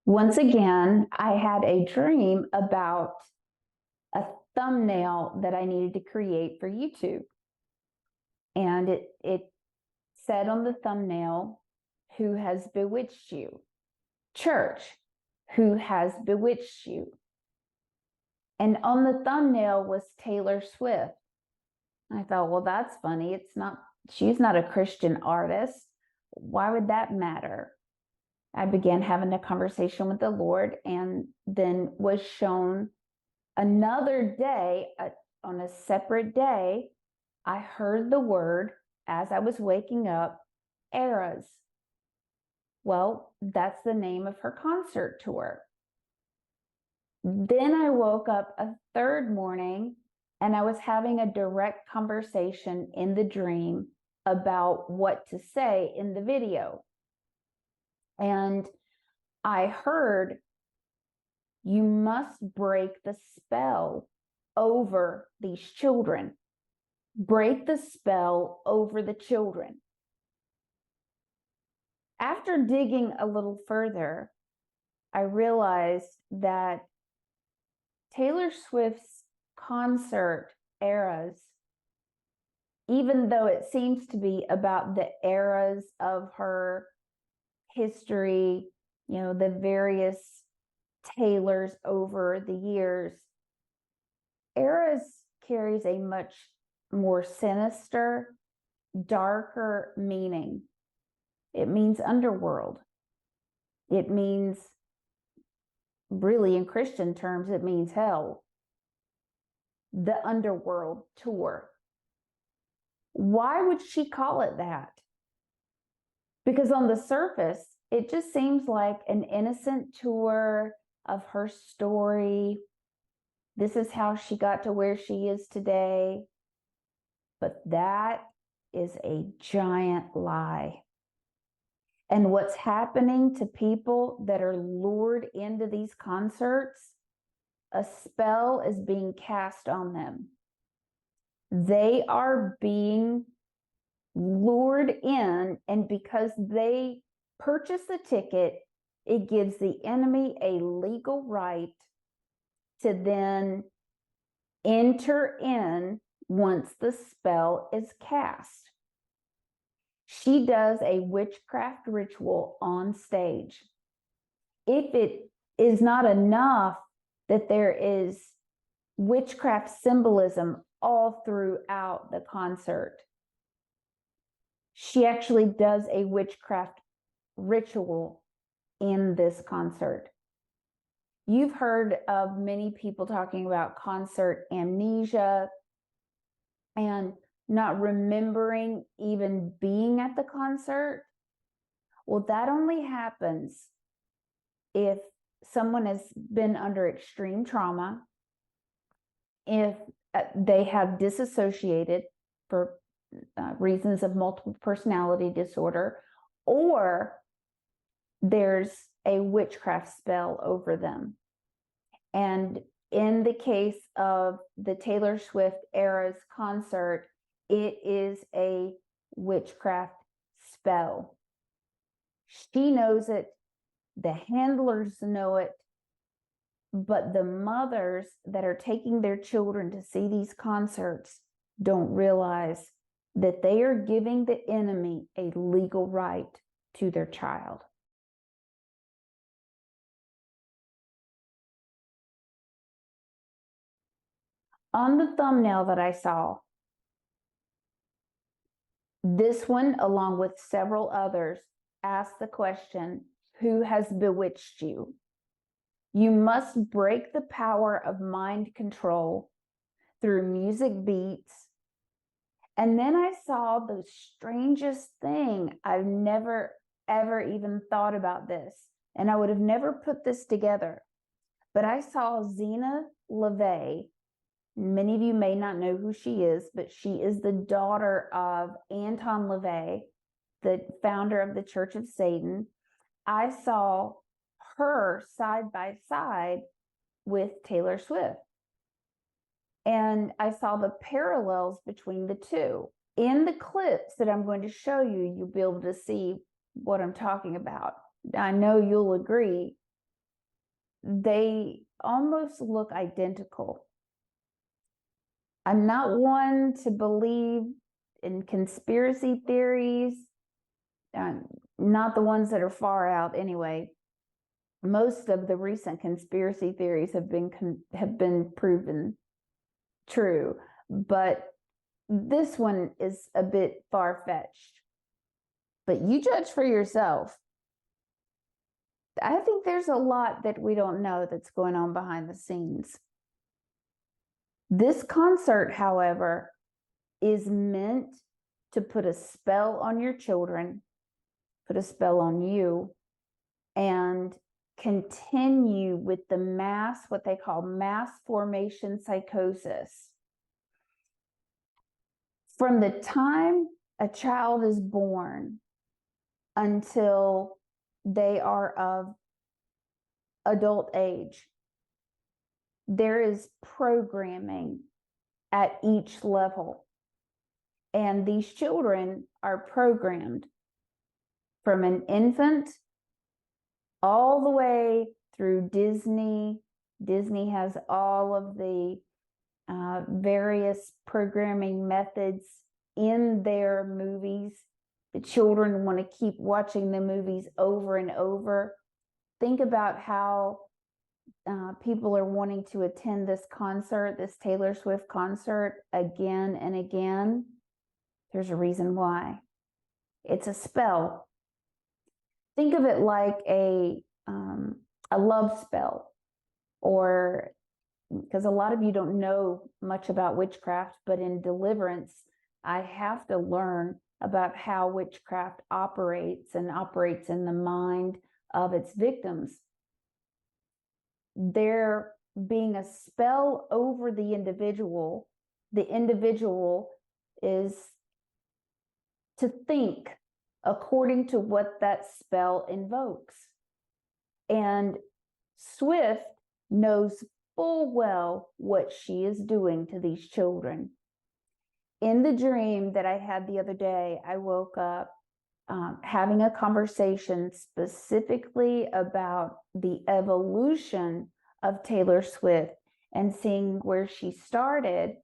Once again, I had a dream about a thumbnail that I needed to create for YouTube. And it said on the thumbnail, "Who has bewitched you?" Church, who has bewitched you? And on the thumbnail was Taylor Swift. I thought, well, that's funny. She's not a Christian artist. Why would that matter? I began having a conversation with the Lord, and then was shown another day, on a separate day, I heard the word as I was waking up, Eras. Well, that's the name of her concert tour. Then I woke up a third morning and I was having a direct conversation in the dream about what to say in the video. And I heard, "You must break the spell over these children. Break the spell over the children." After digging a little further, I realized that Taylor Swift's concert, Eras, even though it seems to be about the eras of her history, the various Taylors over the years, Eras carries a much more sinister, darker meaning. It means underworld. It means, really in Christian terms, it means hell. The underworld tour. Why would she call it that? Because on the surface, it just seems like an innocent tour of her story. This is how she got to where she is today. But that is a giant lie. And what's happening to people that are lured into these concerts, a spell is being cast on them. They are being lured in, and because they purchase the ticket, it gives the enemy a legal right to then enter in once the spell is cast. She does a witchcraft ritual on stage. If it is not enough that there is witchcraft symbolism all throughout the concert, she actually does a witchcraft ritual in this concert. You've heard of many people talking about concert amnesia and not remembering even being at the concert. Well, that only happens if someone has been under extreme trauma, if they have disassociated for reasons of multiple personality disorder, or there's a witchcraft spell over them. And in the case of the Taylor Swift Eras concert, it is a witchcraft spell. She knows it, the handlers know it, but the mothers that are taking their children to see these concerts don't realize that they are giving the enemy a legal right to their child. On the thumbnail that I saw, this one, along with several others, asked the question, "Who has bewitched you?" You must break the power of mind control through music beats. And then I saw the strangest thing. I've never, ever even thought about this, and I would have never put this together. But I saw Zena Lavey. Many of you may not know who she is, but she is the daughter of Anton Lavey, the founder of the Church of Satan. I saw her side by side with Taylor Swift. And I saw the parallels between the two. In the clips that I'm going to show you, you'll be able to see what I'm talking about. I know you'll agree they almost look identical. I'm not one to believe in conspiracy theories, not the ones that are far out anyway. Most of the recent conspiracy theories have been proven true, but this one is a bit far-fetched. But you judge for yourself. I think there's a lot that we don't know that's going on behind the scenes. This concert, however, is meant to put a spell on your children, put a spell on you, and continue with the what they call mass formation psychosis. From the time a child is born until they are of adult age, there is programming at each level. And these children are programmed from an infant all the way through Disney. Disney has all of the various programming methods in their movies. The children want to keep watching the movies over and over. Think about how people are wanting to attend this concert, this Taylor Swift concert, again and again. There's a reason why. It's a spell. Think of it like a love spell, or because a lot of you don't know much about witchcraft, but in deliverance, I have to learn about how witchcraft operates and operates in the mind of its victims. There being a spell over the individual is to think according to what that spell invokes. And Swift knows full well what she is doing to these children. In the dream that I had the other day, I woke up having a conversation specifically about the evolution of Taylor Swift and seeing where she started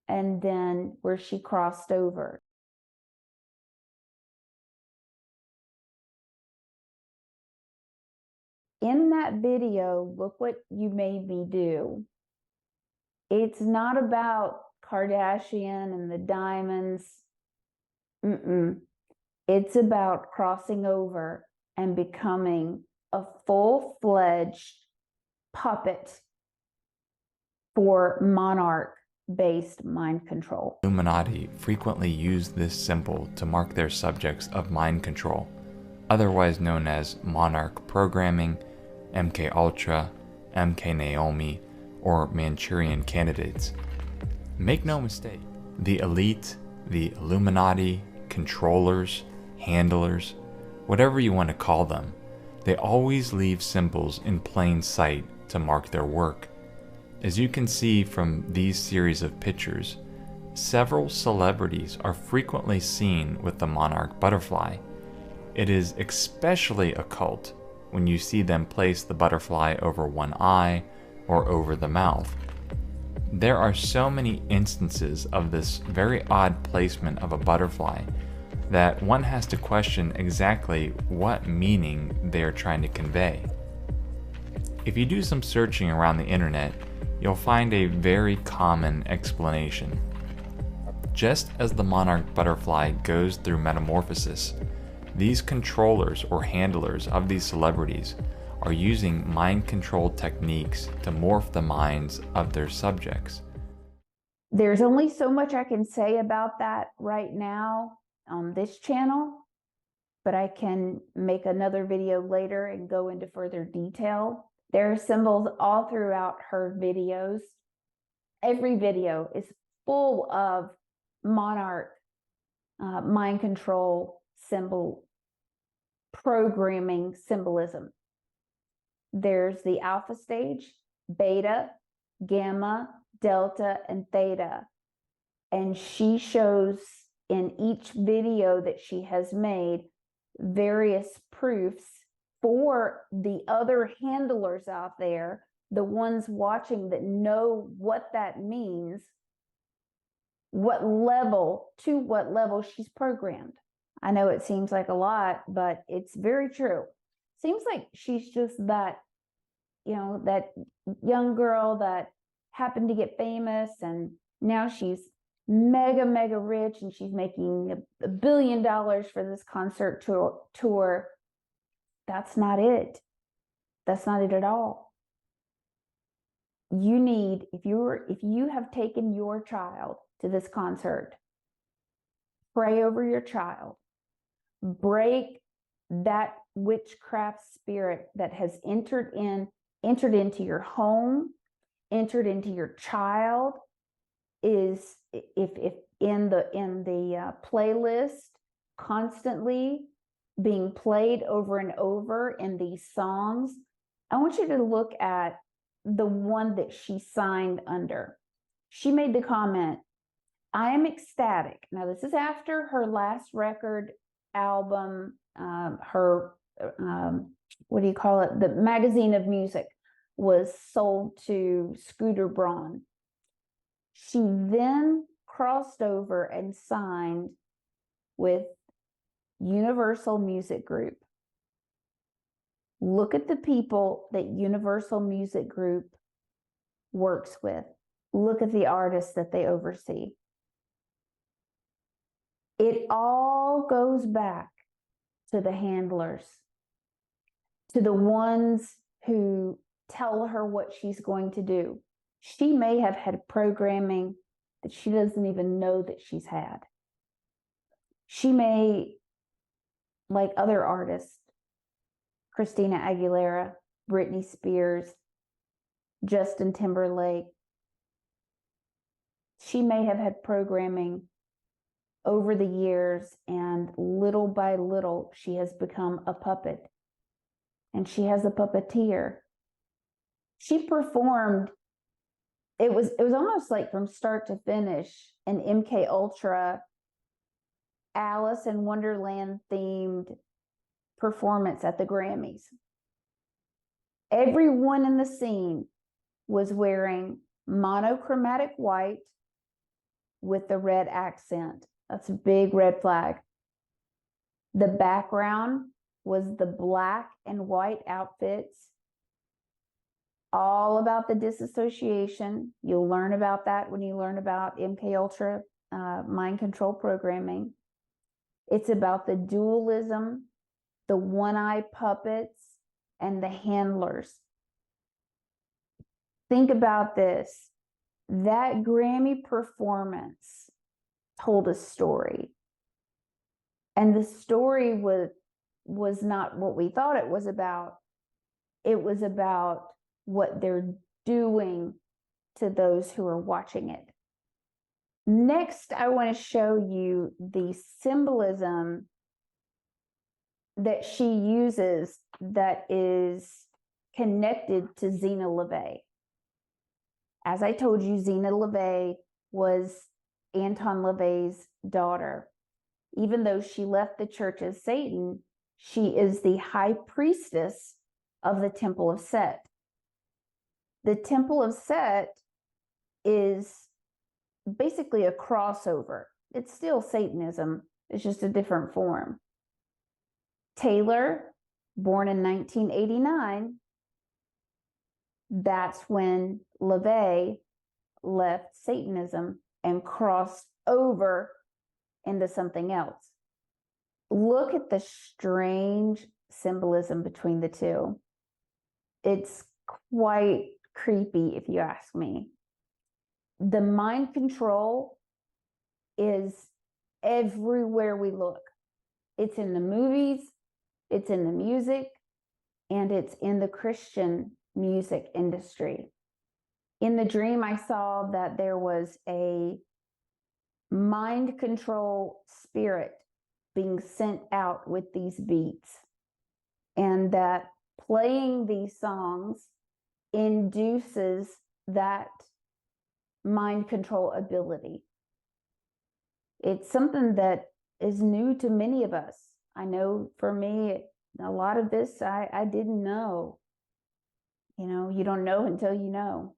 and then where she crossed over. In that video, look what you made me do. It's not about Kardashian and the diamonds. It's about crossing over and becoming a full-fledged puppet for Monarch-based mind control. Illuminati frequently use this symbol to mark their subjects of mind control, otherwise known as Monarch programming, MK Ultra, MK Naomi, or Manchurian candidates. Make no mistake, the elite, the Illuminati, controllers, handlers, whatever you want to call them, they always leave symbols in plain sight to mark their work. As you can see from these series of pictures, several celebrities are frequently seen with the Monarch butterfly. It is especially occult when you see them place the butterfly over one eye or over the mouth. There are so many instances of this very odd placement of a butterfly that one has to question exactly what meaning they are trying to convey. If you do some searching around the internet, you'll find a very common explanation. Just as the Monarch butterfly goes through metamorphosis, these controllers or handlers of these celebrities are using mind control techniques to morph the minds of their subjects. There's only so much I can say about that right now on this channel, but I can make another video later and go into further detail. There are symbols all throughout her videos. Every video is full of Monarch mind control symbol programming symbolism. There's the alpha stage, beta, gamma, delta, and theta. And she shows in each video that she has made various proofs for the other handlers out there, the ones watching that know what that means, to what level she's programmed. I know it seems like a lot, but it's very true. Seems like she's just that, that young girl that happened to get famous, and now she's mega, mega rich, and she's making $1 billion for this concert tour. That's not it. That's not it at all. You need, if you have taken your child to this concert, pray over your child. Break that witchcraft spirit that has entered into your home, entered into your child, is if in the playlist constantly being played over and over in these songs. I want you to look at the one that she signed under. She made the comment, "I am ecstatic." Now, this is after her last record album, her, what do you call it? The Magazine of Music was sold to Scooter Braun. She then crossed over and signed with Universal Music Group. Look at the people that Universal Music Group works with. Look at the artists that they oversee. It all goes back to the handlers, to the ones who tell her what she's going to do. She may have had programming that she doesn't even know that she's had. She may, like other artists, Christina Aguilera, Britney Spears, Justin Timberlake, she may have had programming over the years, and little by little, she has become a puppet, and she has a puppeteer. She performed, it was almost like from start to finish, an MK Ultra, Alice in Wonderland themed performance at the Grammys. Everyone in the scene was wearing monochromatic white with the red accent. That's a big red flag. The background was the black and white outfits, all about the disassociation. You'll learn about that when you learn about MK Ultra mind control programming. It's about the dualism, the one-eye puppets, and the handlers. Think about this. That Grammy performance told a story. And the story was not what we thought it was about. It was about what they're doing to those who are watching it. Next, I want to show you the symbolism that she uses that is connected to Zena Lavey. As I told you, Zena Lavey was Anton Lavey's daughter. Even though she left the Church of Satan, she is the high priestess of the Temple of Set. The Temple of Set is basically a crossover. It's still Satanism, it's just a different form. Taylor, born in 1989, that's when Lavey left Satanism and crossed over into something else. Look at the strange symbolism between the two. It's quite creepy, if you ask me. The mind control is everywhere we look. It's in the movies, it's in the music, and it's in the Christian music industry. In the dream, I saw that there was a mind control spirit being sent out with these beats, and that playing these songs induces that mind control ability. It's something that is new to many of us. I know for me, a lot of this I didn't know. You know, you don't know until you know.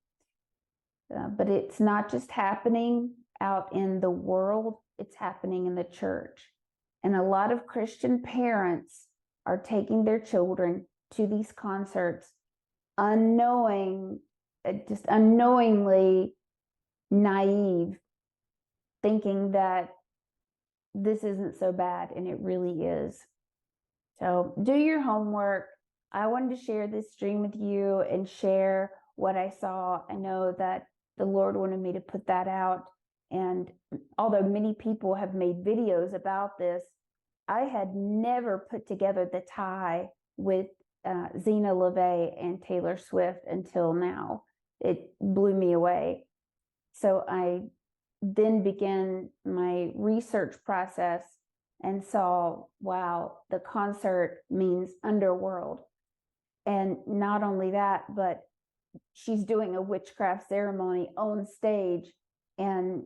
But it's not just happening out in the world, it's happening in the church. And a lot of Christian parents are taking their children to these concerts just unknowingly naive, thinking that this isn't so bad, and it really is. So do your homework. I wanted to share this dream with you and share what I saw. I know that the Lord wanted me to put that out. And although many people have made videos about this, I had never put together the tie with Zena, Lavey, and Taylor Swift until now. It blew me away. So I then began my research process and saw, wow, the concert means underworld. And not only that, but she's doing a witchcraft ceremony on stage, and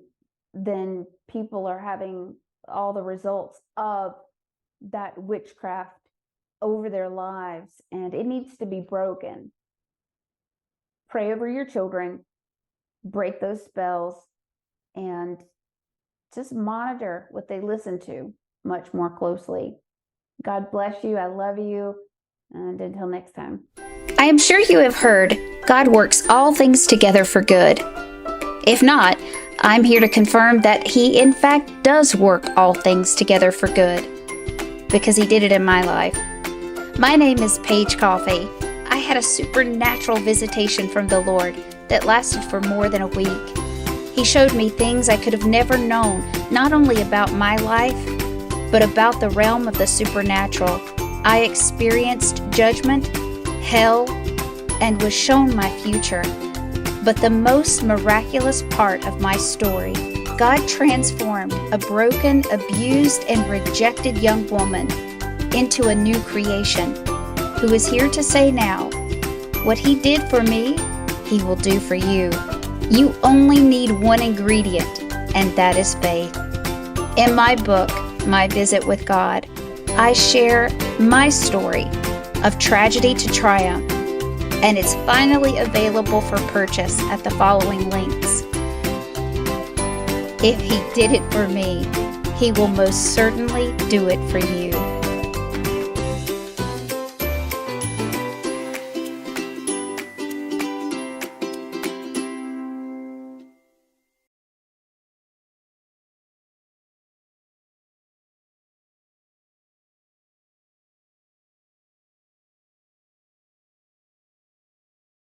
then people are having all the results of that witchcraft over their lives, and it needs to be broken. Pray over your children, break those spells, and just monitor what they listen to much more closely. God bless you. I love you. And until next time. I am sure you have heard God works all things together for good. If not, I'm here to confirm that He in fact does work all things together for good, because He did it in my life. My name is Paige Coffey. I had a supernatural visitation from the Lord that lasted for more than a week. He showed me things I could have never known, not only about my life, but about the realm of the supernatural. I experienced judgment, hell, and was shown my future. But the most miraculous part of my story, God transformed a broken, abused, and rejected young woman into a new creation, who is here to say now, what He did for me, He will do for you. You only need one ingredient, and that is faith. In my book, My Visit with God, I share my story of tragedy to triumph, and it's finally available for purchase at the following links. If He did it for me, He will most certainly do it for you.